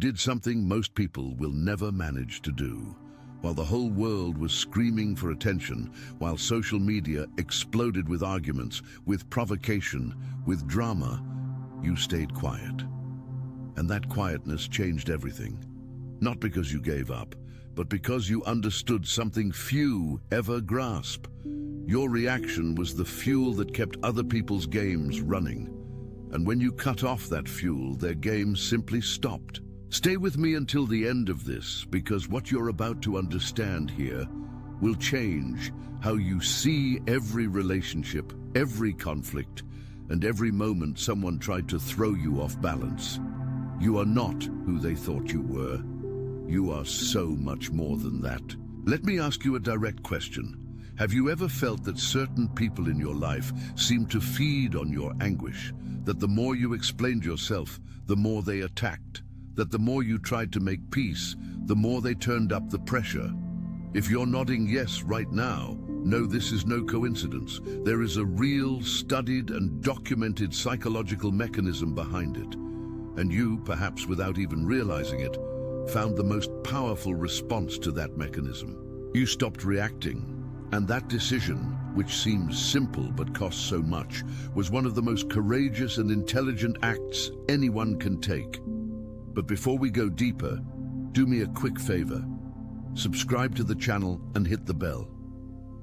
did something most people will never manage to do. While the whole world was screaming for attention, while social media exploded with arguments, with provocation, with drama, you stayed quiet. And that quietness changed everything. Not because you gave up, but because you understood something few ever grasp. Your reaction was the fuel that kept other people's games running. And when you cut off that fuel, their games simply stopped. Stay with me until the end of this, because what you're about to understand here will change how you see every relationship, every conflict, and every moment someone tried to throw you off balance. You are not who they thought you were. You are so much more than that. Let me ask you a direct question. Have you ever felt that certain people in your life seemed to feed on your anguish? That the more you explained yourself, the more they attacked? That the more you tried to make peace, the more they turned up the pressure? If you're nodding yes right now, know this is no coincidence. There is a real, studied and documented psychological mechanism behind it. And you, perhaps without even realizing it, found the most powerful response to that mechanism. You stopped reacting, and that decision, which seems simple but costs so much, was one of the most courageous and intelligent acts anyone can take. But before we go deeper, do me a quick favor. Subscribe to the channel and hit the bell.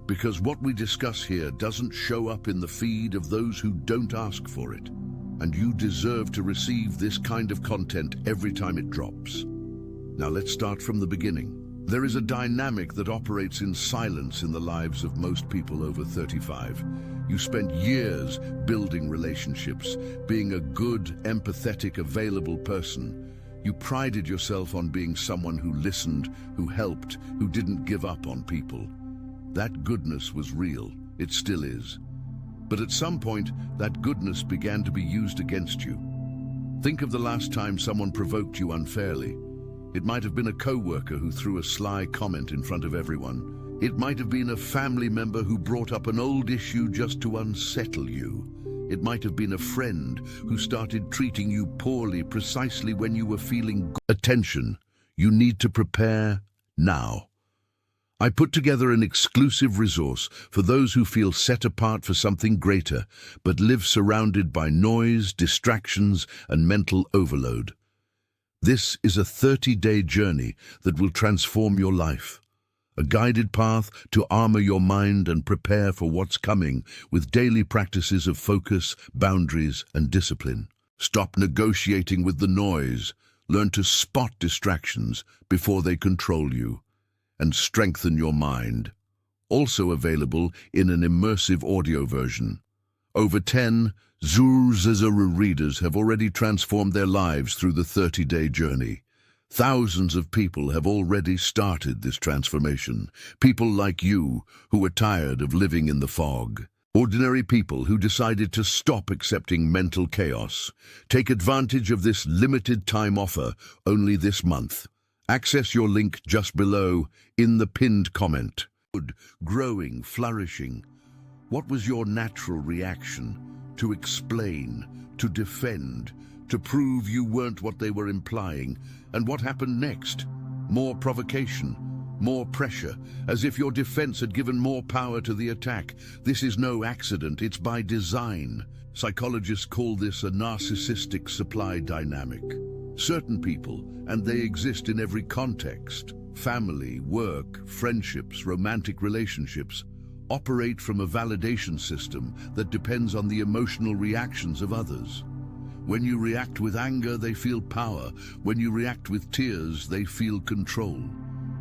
Because what we discuss here doesn't show up in the feed of those who don't ask for it. And you deserve to receive this kind of content every time it drops. Now let's start from the beginning. There is a dynamic that operates in silence in the lives of most people over 35. You spent years building relationships, being a good, empathetic, available person. You prided yourself on being someone who listened, who helped, who didn't give up on people. That goodness was real. It still is. But at some point, that goodness began to be used against you. Think of the last time someone provoked you unfairly. It might have been a co-worker who threw a sly comment in front of everyone. It might have been a family member who brought up an old issue just to unsettle you. It might have been a friend who started treating you poorly precisely when you were feeling good. Attention, you need to prepare now. I put together an exclusive resource for those who feel set apart for something greater, but live surrounded by noise, distractions, and mental overload. This is a 30-day journey that will transform your life. A guided path to armor your mind and prepare for what's coming with daily practices of focus, boundaries, and discipline. Stop negotiating with the noise. Learn to spot distractions before they control you. And strengthen your mind. Also available in an immersive audio version. Over 10 Zuru readers have already transformed their lives through the 30-day journey. Thousands of people have already started this transformation. People like you who are tired of living in the fog. Ordinary people who decided to stop accepting mental chaos. Take advantage of this limited time offer only this month. Access your link just below in the pinned comment. Good, growing, flourishing. What was your natural reaction? To explain, to defend, to prove you weren't what they were implying? And what happened next? More provocation, more pressure, as if your defense had given more power to the attack. This is no accident, it's by design. Psychologists call this a narcissistic supply dynamic. Certain people, and they exist in every context, family, work, friendships, romantic relationships, operate from a validation system that depends on the emotional reactions of others. When you react with anger, they feel power. When you react with tears, they feel control.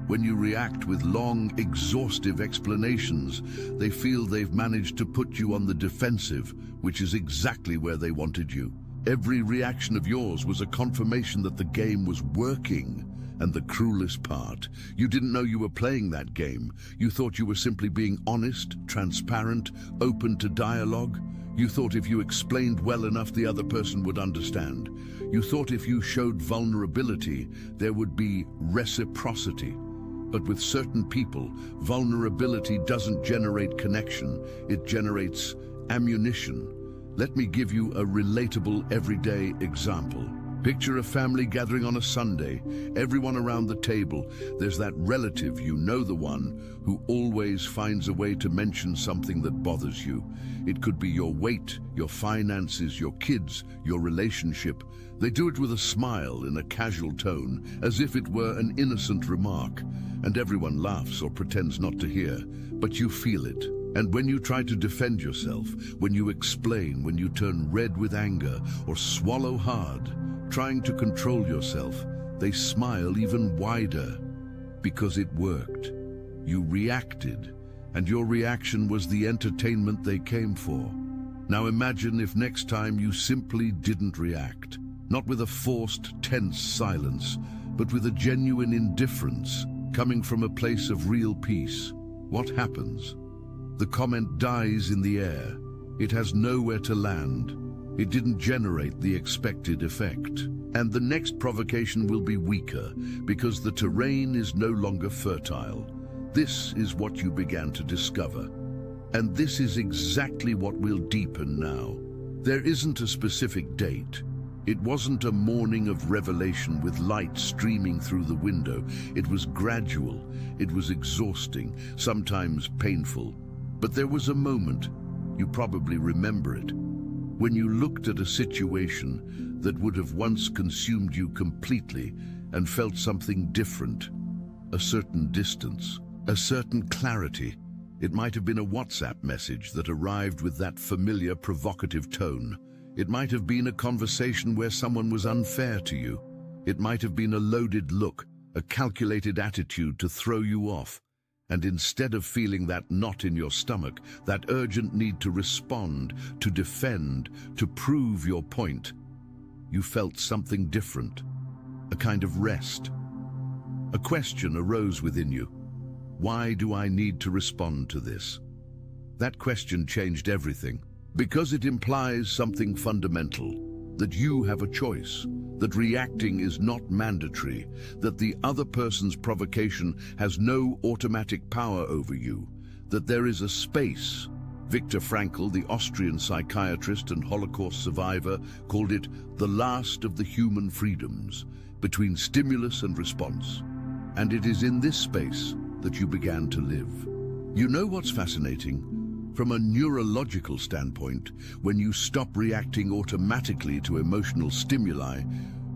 When you react with long, exhaustive explanations, they feel they've managed to put you on the defensive, which is exactly where they wanted you. Every reaction of yours was a confirmation that the game was working. And the cruelest part, you didn't know you were playing that game. You thought you were simply being honest, transparent, open to dialogue. You thought if you explained well enough, the other person would understand. You thought if you showed vulnerability, there would be reciprocity. But with certain people, vulnerability doesn't generate connection, it generates ammunition. Let me give you a relatable, everyday example. Picture a family gathering on a Sunday, everyone around the table. There's that relative, you know, the one who always finds a way to mention something that bothers you. It could be your weight, your finances, your kids, your relationship. They do it with a smile in a casual tone, as if it were an innocent remark, and everyone laughs or pretends not to hear, but you feel it. And when you try to defend yourself, when you explain, when you turn red with anger or swallow hard, trying to control yourself, they smile even wider because it worked. You reacted, and your reaction was the entertainment they came for. Now imagine if next time you simply didn't react, not with a forced, tense silence, but with a genuine indifference coming from a place of real peace. What happens? The comment dies in the air. It has nowhere to land. It didn't generate the expected effect. And the next provocation will be weaker because the terrain is no longer fertile. This is what you began to discover. And this is exactly what will deepen now. There isn't a specific date. It wasn't a morning of revelation with light streaming through the window. It was gradual. It was exhausting, sometimes painful. But there was a moment, you probably remember it, when you looked at a situation that would have once consumed you completely and felt something different, a certain distance, a certain clarity. It might have been a WhatsApp message that arrived with that familiar provocative tone. It might have been a conversation where someone was unfair to you. It might have been a loaded look, a calculated attitude to throw you off. And instead of feeling that knot in your stomach, that urgent need to respond, to defend, to prove your point, you felt something different, a kind of rest. A question arose within you. Why do I need to respond to this? That question changed everything, because it implies something fundamental, that you have a choice, that reacting is not mandatory, that the other person's provocation has no automatic power over you, that there is a space. Viktor Frankl, the Austrian psychiatrist and Holocaust survivor, called it the last of the human freedoms, between stimulus and response. And it is in this space that you began to live. You know what's fascinating? From a neurological standpoint, when you stop reacting automatically to emotional stimuli,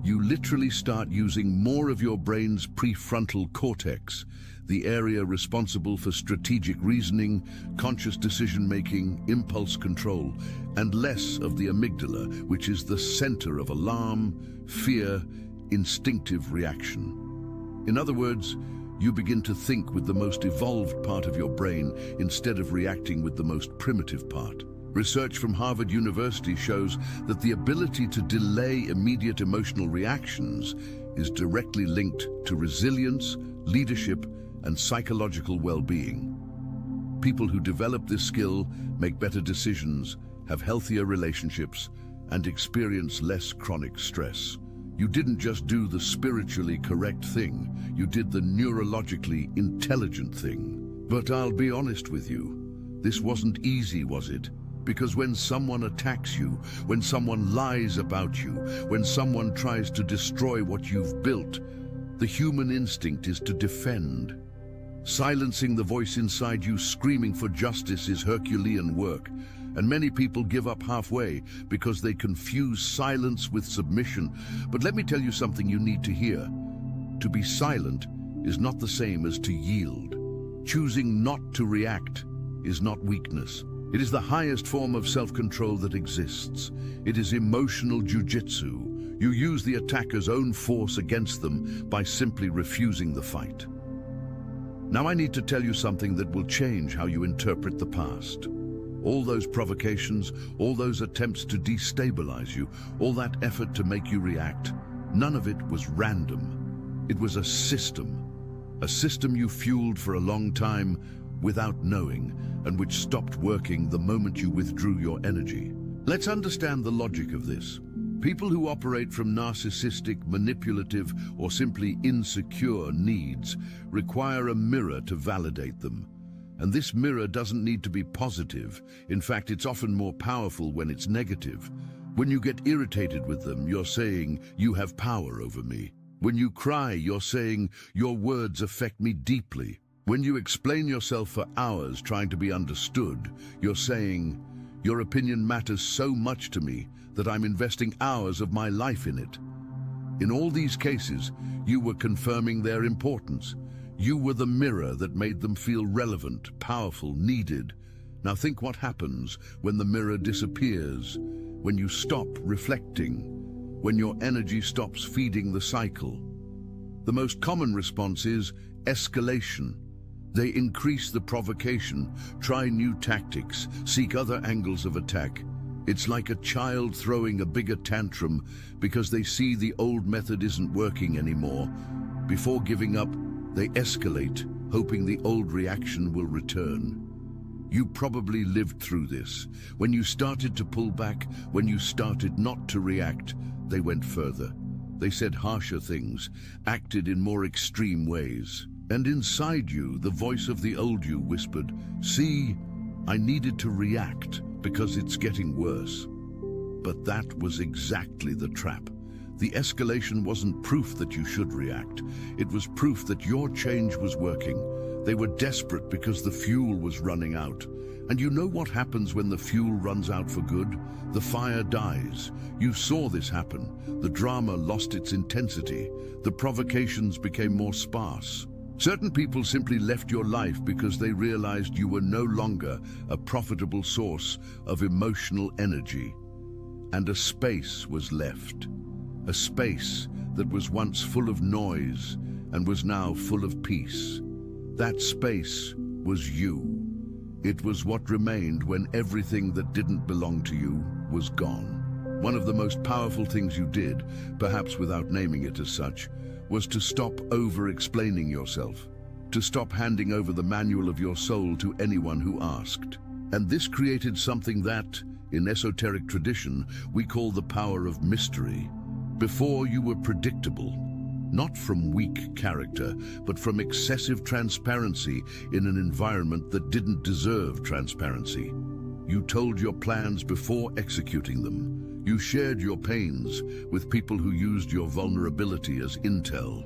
you literally start using more of your brain's prefrontal cortex, the area responsible for strategic reasoning, conscious decision-making, impulse control, and less of the amygdala, which is the center of alarm, fear, instinctive reaction. In other words, you begin to think with the most evolved part of your brain instead of reacting with the most primitive part. Research from Harvard University shows that the ability to delay immediate emotional reactions is directly linked to resilience, leadership, and psychological well-being. People who develop this skill make better decisions, have healthier relationships, and experience less chronic stress. You didn't just do the spiritually correct thing, you did the neurologically intelligent thing. But I'll be honest with you, this wasn't easy, was it? Because when someone attacks you, when someone lies about you, when someone tries to destroy what you've built, the human instinct is to defend. Silencing the voice inside you screaming for justice is Herculean work, and many people give up halfway because they confuse silence with submission. But let me tell you something you need to hear. To be silent is not the same as to yield. Choosing not to react is not weakness. It is the highest form of self-control that exists. It is emotional jujitsu. You use the attacker's own force against them by simply refusing the fight. Now I need to tell you something that will change how you interpret the past. All those provocations, all those attempts to destabilize you, all that effort to make you react, none of it was random. It was a system you fueled for a long time without knowing, and which stopped working the moment you withdrew your energy. Let's understand the logic of this. People who operate from narcissistic, manipulative, or simply insecure needs require a mirror to validate them. And this mirror doesn't need to be positive. In fact, it's often more powerful when it's negative. When you get irritated with them, you're saying, "You have power over me." When you cry, you're saying, "Your words affect me deeply." When you explain yourself for hours trying to be understood, you're saying, "Your opinion matters so much to me that I'm investing hours of my life in it." In all these cases, you were confirming their importance. You were the mirror that made them feel relevant, powerful, needed. Now think what happens when the mirror disappears, when you stop reflecting, when your energy stops feeding the cycle. The most common response is escalation. They increase the provocation, try new tactics, seek other angles of attack. It's like a child throwing a bigger tantrum because they see the old method isn't working anymore. Before giving up, they escalate, hoping the old reaction will return. You probably lived through this. When you started to pull back, when you started not to react, they went further. They said harsher things, acted in more extreme ways. And inside you, the voice of the old you whispered, "See, I needed to react because it's getting worse." But that was exactly the trap. The escalation wasn't proof that you should react. It was proof that your change was working. They were desperate because the fuel was running out. And you know what happens when the fuel runs out for good? The fire dies. You saw this happen. The drama lost its intensity. The provocations became more sparse. Certain people simply left your life because they realized you were no longer a profitable source of emotional energy. And a space was left. A space that was once full of noise and was now full of peace. That space was you. It was what remained when everything that didn't belong to you was gone. One of the most powerful things you did, perhaps without naming it as such, was to stop over-explaining yourself, to stop handing over the manual of your soul to anyone who asked. And this created something that, in esoteric tradition, we call the power of mystery. Before, you were predictable, not from weak character, but from excessive transparency in an environment that didn't deserve transparency. You told your plans before executing them. You shared your pains with people who used your vulnerability as intel.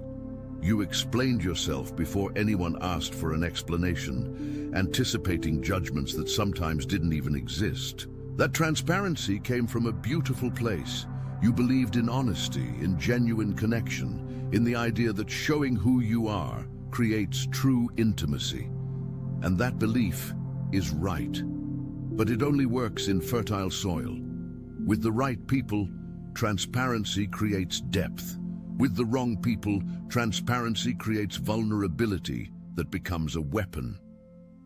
You explained yourself before anyone asked for an explanation, anticipating judgments that sometimes didn't even exist. That transparency came from a beautiful place. You believed in honesty, in genuine connection, in the idea that showing who you are creates true intimacy. And that belief is right. But it only works in fertile soil. With the right people, transparency creates depth. With the wrong people, transparency creates vulnerability that becomes a weapon.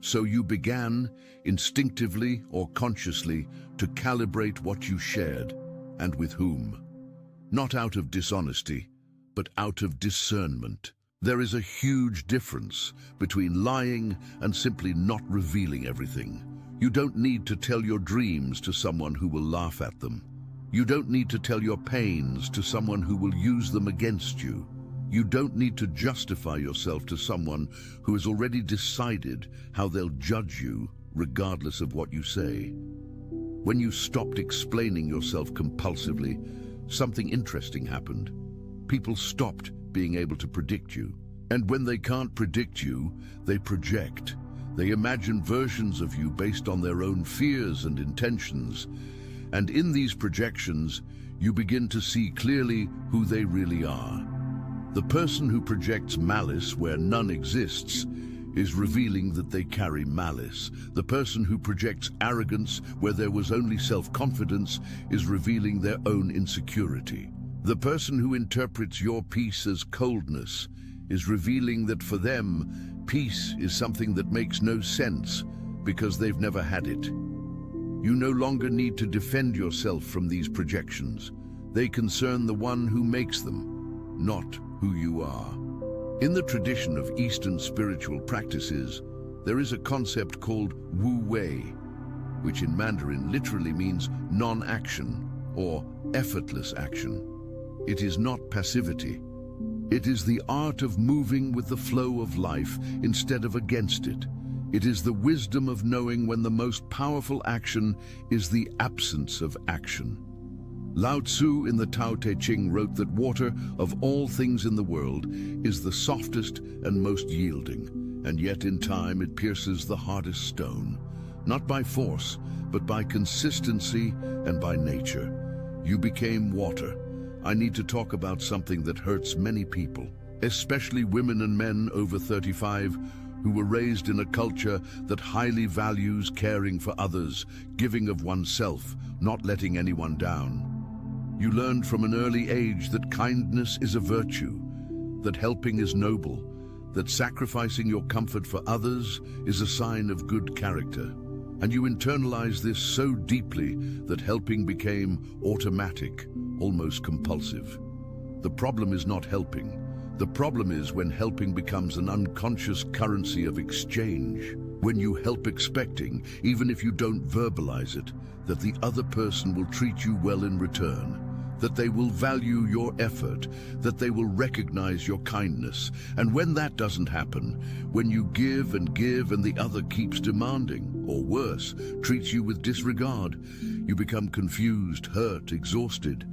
So you began, instinctively or consciously, to calibrate what you shared, and with whom. Not out of dishonesty, but out of discernment. There is a huge difference between lying and simply not revealing everything. You don't need to tell your dreams to someone who will laugh at them. You don't need to tell your pains to someone who will use them against you. You don't need to justify yourself to someone who has already decided how they'll judge you regardless of what you say. When you stopped explaining yourself compulsively, something interesting happened. People stopped being able to predict you. And when they can't predict you, they project. They imagine versions of you based on their own fears and intentions. And in these projections, you begin to see clearly who they really are. The person who projects malice where none exists is revealing that they carry malice. The person who projects arrogance where there was only self-confidence is revealing their own insecurity. The person who interprets your peace as coldness is revealing that for them, peace is something that makes no sense because they've never had it. You no longer need to defend yourself from these projections. They concern the one who makes them, not who you are. In the tradition of Eastern spiritual practices, there is a concept called Wu Wei, which in Mandarin literally means non-action or effortless action. It is not passivity. It is the art of moving with the flow of life instead of against it. It is the wisdom of knowing when the most powerful action is the absence of action. Lao Tzu in the Tao Te Ching wrote that water, of all things in the world, is the softest and most yielding, and yet in time it pierces the hardest stone, not by force, but by consistency and by nature. You became water. I need to talk about something that hurts many people, especially women and men over 35, who were raised in a culture that highly values caring for others, giving of oneself, not letting anyone down. You learned from an early age that kindness is a virtue, that helping is noble, that sacrificing your comfort for others is a sign of good character. And you internalized this so deeply that helping became automatic, almost compulsive. The problem is not helping. The problem is when helping becomes an unconscious currency of exchange. When you help expecting, even if you don't verbalize it, that the other person will treat you well in return, that they will value your effort, that they will recognize your kindness. And when that doesn't happen, when you give and the other keeps demanding, or worse, treats you with disregard, you become confused, hurt, exhausted.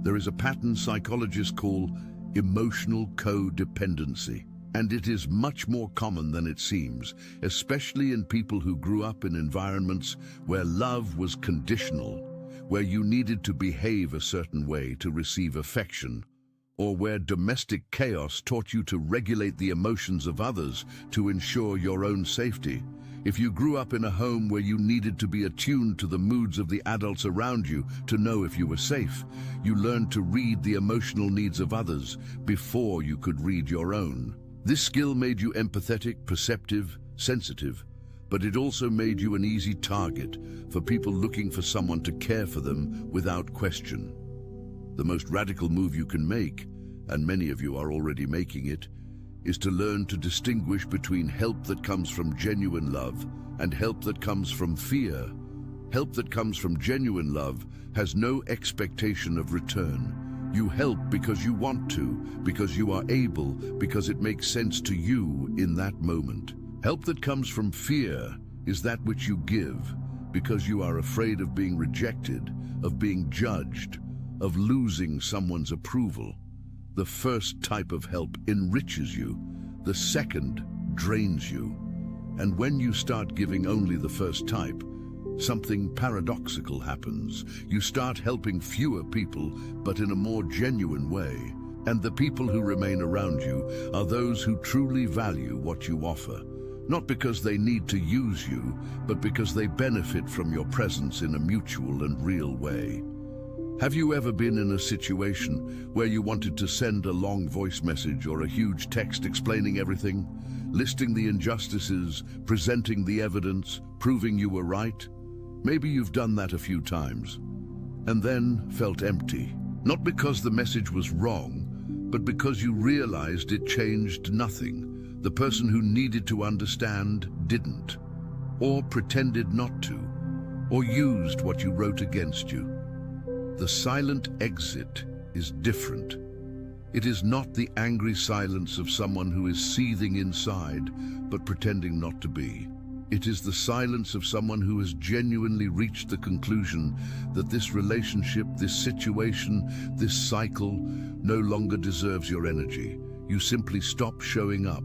There is a pattern psychologists call emotional codependency. And it is much more common than it seems, especially in people who grew up in environments where love was conditional, where you needed to behave a certain way to receive affection, or where domestic chaos taught you to regulate the emotions of others to ensure your own safety. If you grew up in a home where you needed to be attuned to the moods of the adults around you to know if you were safe, you learned to read the emotional needs of others before you could read your own. This skill made you empathetic, perceptive, sensitive, but it also made you an easy target for people looking for someone to care for them without question. The most radical move you can make, and many of you are already making it, is to learn to distinguish between help that comes from genuine love and help that comes from fear. Help that comes from genuine love has no expectation of return. You help because you want to, because you are able, because it makes sense to you in that moment. Help that comes from fear is that which you give because you are afraid of being rejected, of being judged, of losing someone's approval. The first type of help enriches you, the second drains you. And when you start giving only the first type, something paradoxical happens. You start helping fewer people, but in a more genuine way. And the people who remain around you are those who truly value what you offer. Not because they need to use you, but because they benefit from your presence in a mutual and real way. Have you ever been in a situation where you wanted to send a long voice message or a huge text explaining everything, listing the injustices, presenting the evidence, proving you were right? Maybe you've done that a few times, and then felt empty. Not because the message was wrong, but because you realized it changed nothing. The person who needed to understand didn't, or pretended not to, or used what you wrote against you. The silent exit is different. It is not the angry silence of someone who is seething inside, but pretending not to be. It is the silence of someone who has genuinely reached the conclusion that this relationship, this situation, this cycle no longer deserves your energy. You simply stop showing up.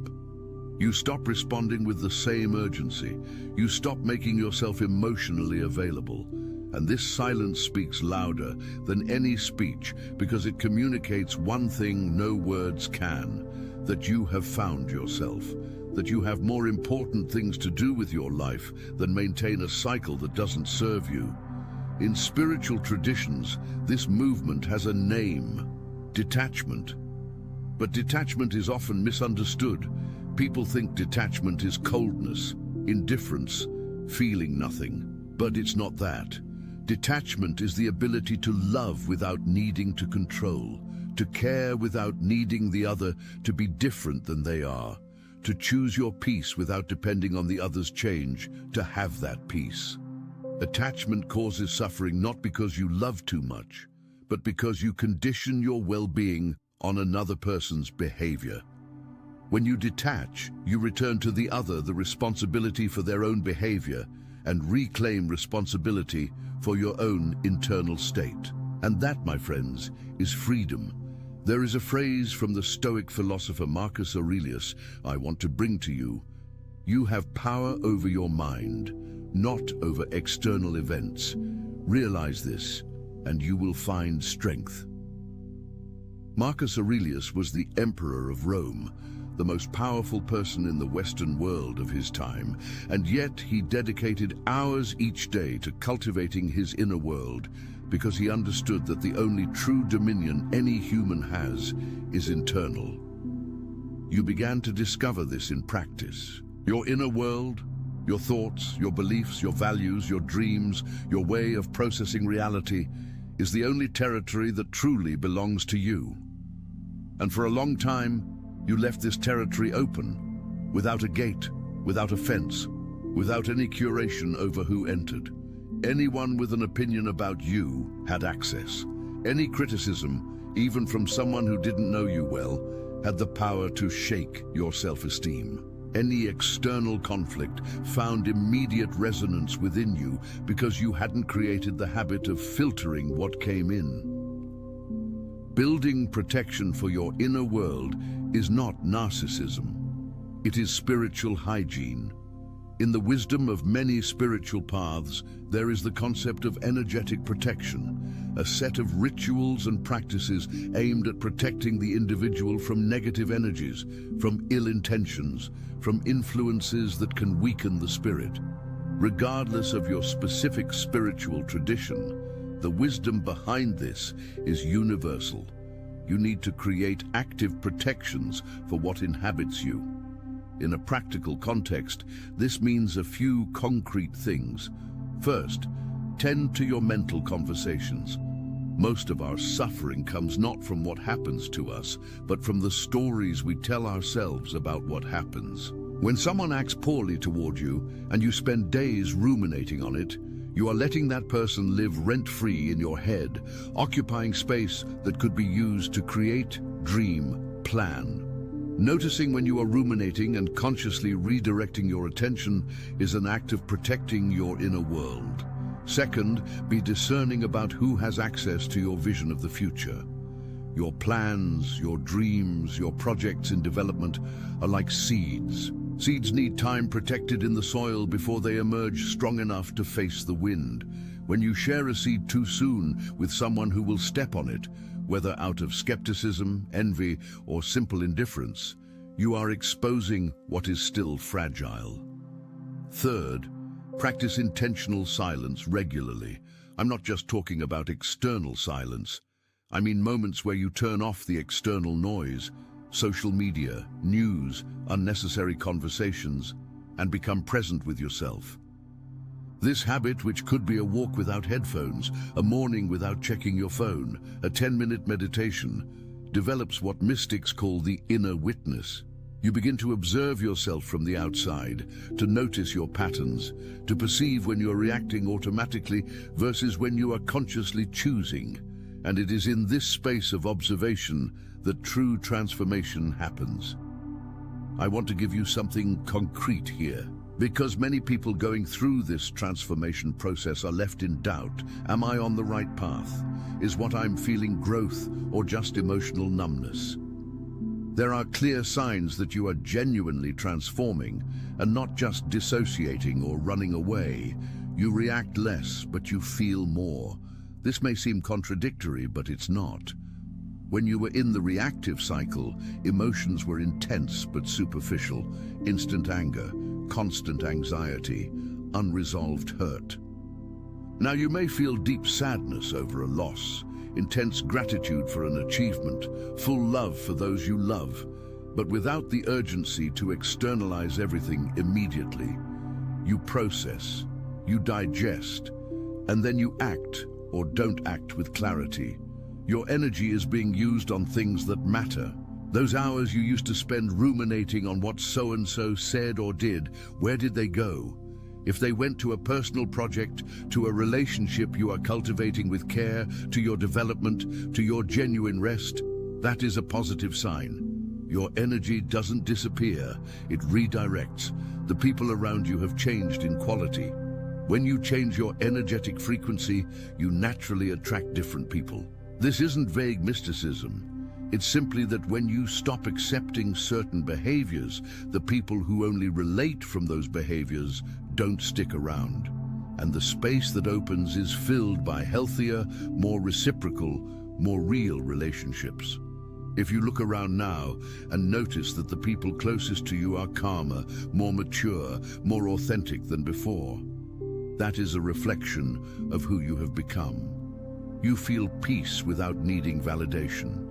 You stop responding with the same urgency. You stop making yourself emotionally available. And this silence speaks louder than any speech because it communicates one thing no words can: that you have found yourself, that you have more important things to do with your life than maintain a cycle that doesn't serve you. In spiritual traditions, this movement has a name: detachment. But detachment is often misunderstood. People think detachment is coldness, indifference, feeling nothing. But it's not that. Detachment is the ability to love without needing to control, to care without needing the other to be different than they are, to choose your peace without depending on the other's change, to have that peace. Attachment causes suffering not because you love too much, but because you condition your well-being on another person's behavior. When you detach, you return to the other the responsibility for their own behavior and reclaim responsibility for your own internal state. And that, my friends, is freedom. There is a phrase from the Stoic philosopher Marcus Aurelius I want to bring to you. You have power over your mind, not over external events. Realize this, and you will find strength. Marcus Aurelius was the emperor of Rome, the most powerful person in the Western world of his time, and yet he dedicated hours each day to cultivating his inner world, because he understood that the only true dominion any human has is internal. You began to discover this in practice. Your inner world, your thoughts, your beliefs, your values, your dreams, your way of processing reality, is the only territory that truly belongs to you. And for a long time, you left this territory open, without a gate, without a fence, without any curation over who entered. Anyone with an opinion about you had access. Any criticism, even from someone who didn't know you well, had the power to shake your self-esteem. Any external conflict found immediate resonance within you because you hadn't created the habit of filtering what came in. Building protection for your inner world is not narcissism. It is spiritual hygiene. In the wisdom of many spiritual paths, there is the concept of energetic protection, a set of rituals and practices aimed at protecting the individual from negative energies, from ill intentions, from influences that can weaken the spirit. Regardless of your specific spiritual tradition, the wisdom behind this is universal. You need to create active protections for what inhabits you. In a practical context, this means a few concrete things. First, tend to your mental conversations. Most of our suffering comes not from what happens to us, but from the stories we tell ourselves about what happens. When someone acts poorly toward you and you spend days ruminating on it, you are letting that person live rent-free in your head, occupying space that could be used to create, dream, plan. Noticing when you are ruminating and consciously redirecting your attention is an act of protecting your inner world. Second, be discerning about who has access to your vision of the future. Your plans, your dreams, your projects in development are like seeds. Seeds need time protected in the soil before they emerge strong enough to face the wind. When you share a seed too soon with someone who will step on it, whether out of skepticism, envy, or simple indifference, you are exposing what is still fragile. Third, practice intentional silence regularly. I'm not just talking about external silence. I mean moments where you turn off the external noise, social media, news, unnecessary conversations, and become present with yourself. This habit, which could be a walk without headphones, a morning without checking your phone, a 10-minute meditation, develops what mystics call the inner witness. You begin to observe yourself from the outside, to notice your patterns, to perceive when you are reacting automatically versus when you are consciously choosing. And it is in this space of observation that true transformation happens. I want to give you something concrete here. Because many people going through this transformation process are left in doubt. Am I on the right path? Is what I'm feeling growth or just emotional numbness? There are clear signs that you are genuinely transforming and not just dissociating or running away. You react less, but you feel more. This may seem contradictory, but it's not. When you were in the reactive cycle, emotions were intense but superficial, instant anger, constant anxiety, unresolved hurt. Now you may feel deep sadness over a loss, intense gratitude for an achievement, full love for those you love, but without the urgency to externalize everything immediately. You process, you digest, and then you act or don't act with clarity. Your energy is being used on things that matter. Those hours you used to spend ruminating on what so-and-so said or did, where did they go? If they went to a personal project, to a relationship you are cultivating with care, to your development, to your genuine rest, that is a positive sign. Your energy doesn't disappear, it redirects. The people around you have changed in quality. When you change your energetic frequency, you naturally attract different people. This isn't vague mysticism. It's simply that when you stop accepting certain behaviors, the people who only relate from those behaviors don't stick around. And the space that opens is filled by healthier, more reciprocal, more real relationships. If you look around now and notice that the people closest to you are calmer, more mature, more authentic than before, that is a reflection of who you have become. You feel peace without needing validation.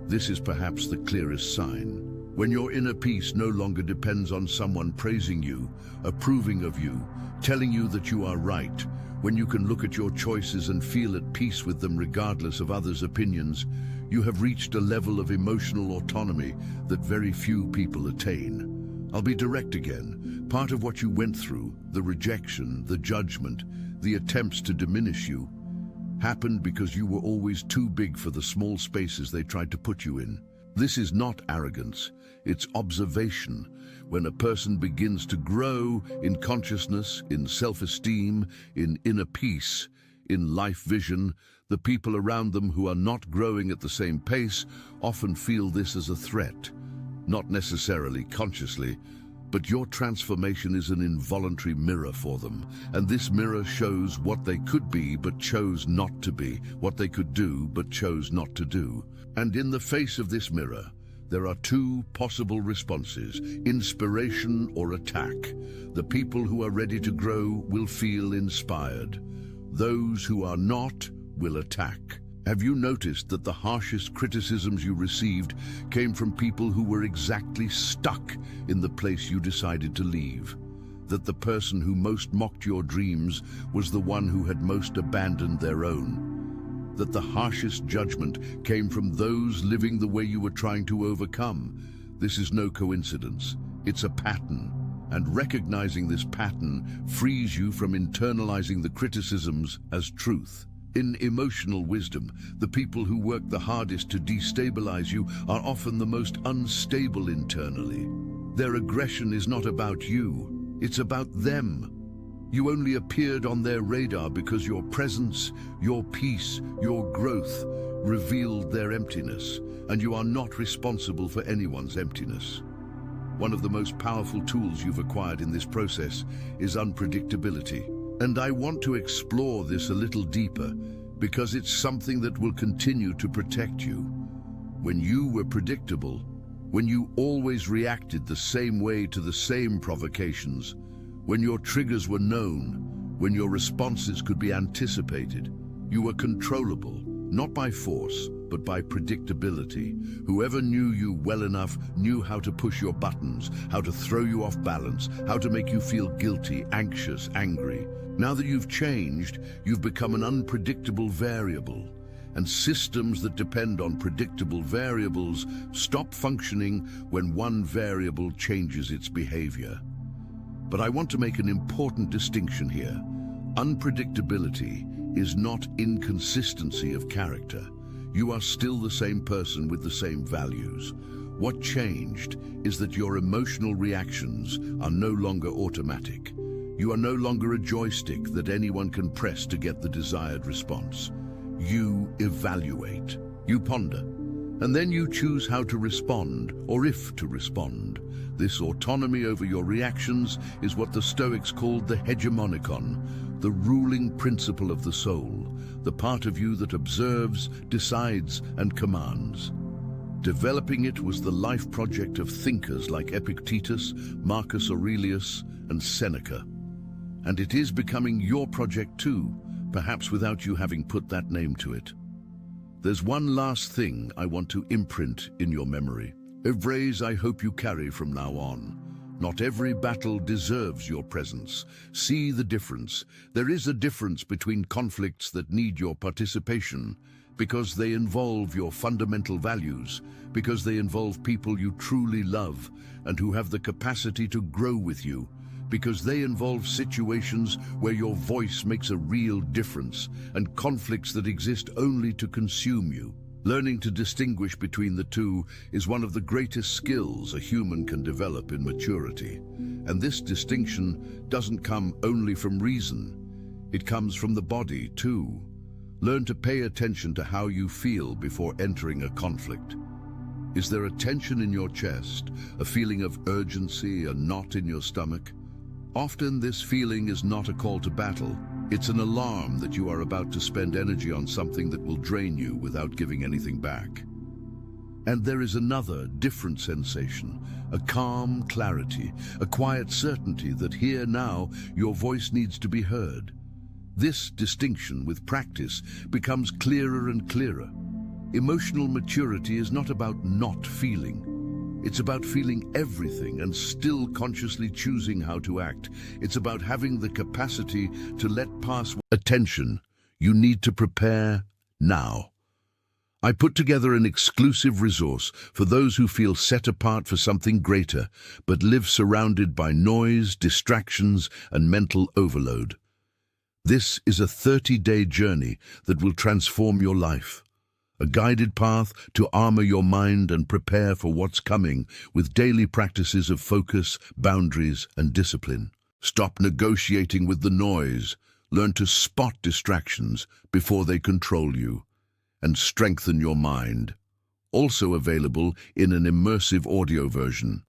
This is perhaps the clearest sign. When your inner peace no longer depends on someone praising you, approving of you, telling you that you are right, when you can look at your choices and feel at peace with them regardless of others' opinions, you have reached a level of emotional autonomy that very few people attain. I'll be direct again. Part of what you went through, the rejection, the judgment, the attempts to diminish you, happened because you were always too big for the small spaces they tried to put you in. This is not arrogance, it's observation. When a person begins to grow in consciousness, in self-esteem, in inner peace, in life vision, the people around them who are not growing at the same pace often feel this as a threat. Not necessarily consciously, but your transformation is an involuntary mirror for them, and this mirror shows what they could be but chose not to be, what they could do but chose not to do. And in the face of this mirror, there are two possible responses: inspiration or attack. The people who are ready to grow will feel inspired. Those who are not will attack. Have you noticed that the harshest criticisms you received came from people who were exactly stuck in the place you decided to leave? That the person who most mocked your dreams was the one who had most abandoned their own? That the harshest judgment came from those living the way you were trying to overcome? This is no coincidence. It's a pattern. And recognizing this pattern frees you from internalizing the criticisms as truth. In emotional wisdom, the people who work the hardest to destabilize you are often the most unstable internally. Their aggression is not about you, it's about them. You only appeared on their radar because your presence, your peace, your growth revealed their emptiness, and you are not responsible for anyone's emptiness. One of the most powerful tools you've acquired in this process is unpredictability. And I want to explore this a little deeper because it's something that will continue to protect you. When you were predictable, when you always reacted the same way to the same provocations, when your triggers were known, when your responses could be anticipated, you were controllable, not by force, but by predictability. Whoever knew you well enough knew how to push your buttons, how to throw you off balance, how to make you feel guilty, anxious, angry. Now that you've changed, you've become an unpredictable variable, and systems that depend on predictable variables stop functioning when one variable changes its behavior. But I want to make an important distinction here. Unpredictability is not inconsistency of character. You are still the same person with the same values. What changed is that your emotional reactions are no longer automatic. You are no longer a joystick that anyone can press to get the desired response. You evaluate, you ponder, and then you choose how to respond or if to respond. This autonomy over your reactions is what the Stoics called the hegemonikon, the ruling principle of the soul, the part of you that observes, decides, and commands. Developing it was the life project of thinkers like Epictetus, Marcus Aurelius, and Seneca. And it is becoming your project too, perhaps without you having put that name to it. There's one last thing I want to imprint in your memory, a phrase I hope you carry from now on. Not every battle deserves your presence. See the difference. There is a difference between conflicts that need your participation, because they involve your fundamental values, because they involve people you truly love and who have the capacity to grow with you, because they involve situations where your voice makes a real difference, and conflicts that exist only to consume you. Learning to distinguish between the two is one of the greatest skills a human can develop in maturity. And this distinction doesn't come only from reason. It comes from the body, too. Learn to pay attention to how you feel before entering a conflict. Is there a tension in your chest, a feeling of urgency, a knot in your stomach? Often this feeling is not a call to battle. It's an alarm that you are about to spend energy on something that will drain you without giving anything back. And there is another, different sensation, a calm clarity, a quiet certainty that here now your voice needs to be heard. This distinction with practice becomes clearer and clearer. Emotional maturity is not about not feeling. It's about feeling everything and still consciously choosing how to act. It's about having the capacity to let pass attention. You need to prepare now. I put together an exclusive resource for those who feel set apart for something greater, but live surrounded by noise, distractions, and mental overload. This is a 30-day journey that will transform your life. A guided path to armor your mind and prepare for what's coming with daily practices of focus, boundaries, and discipline. Stop negotiating with the noise. Learn to spot distractions before they control you. And strengthen your mind. Also available in an immersive audio version.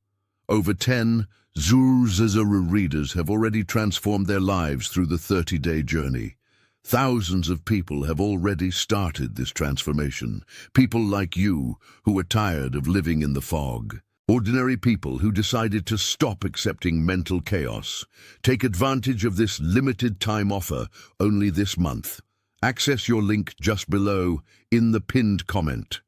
Over 10 Zuru readers have already transformed their lives through the 30-day journey. Thousands of people have already started this transformation. People like you who are tired of living in the fog. Ordinary people who decided to stop accepting mental chaos. Take advantage of this limited time offer only this month. Access your link just below in the pinned comment.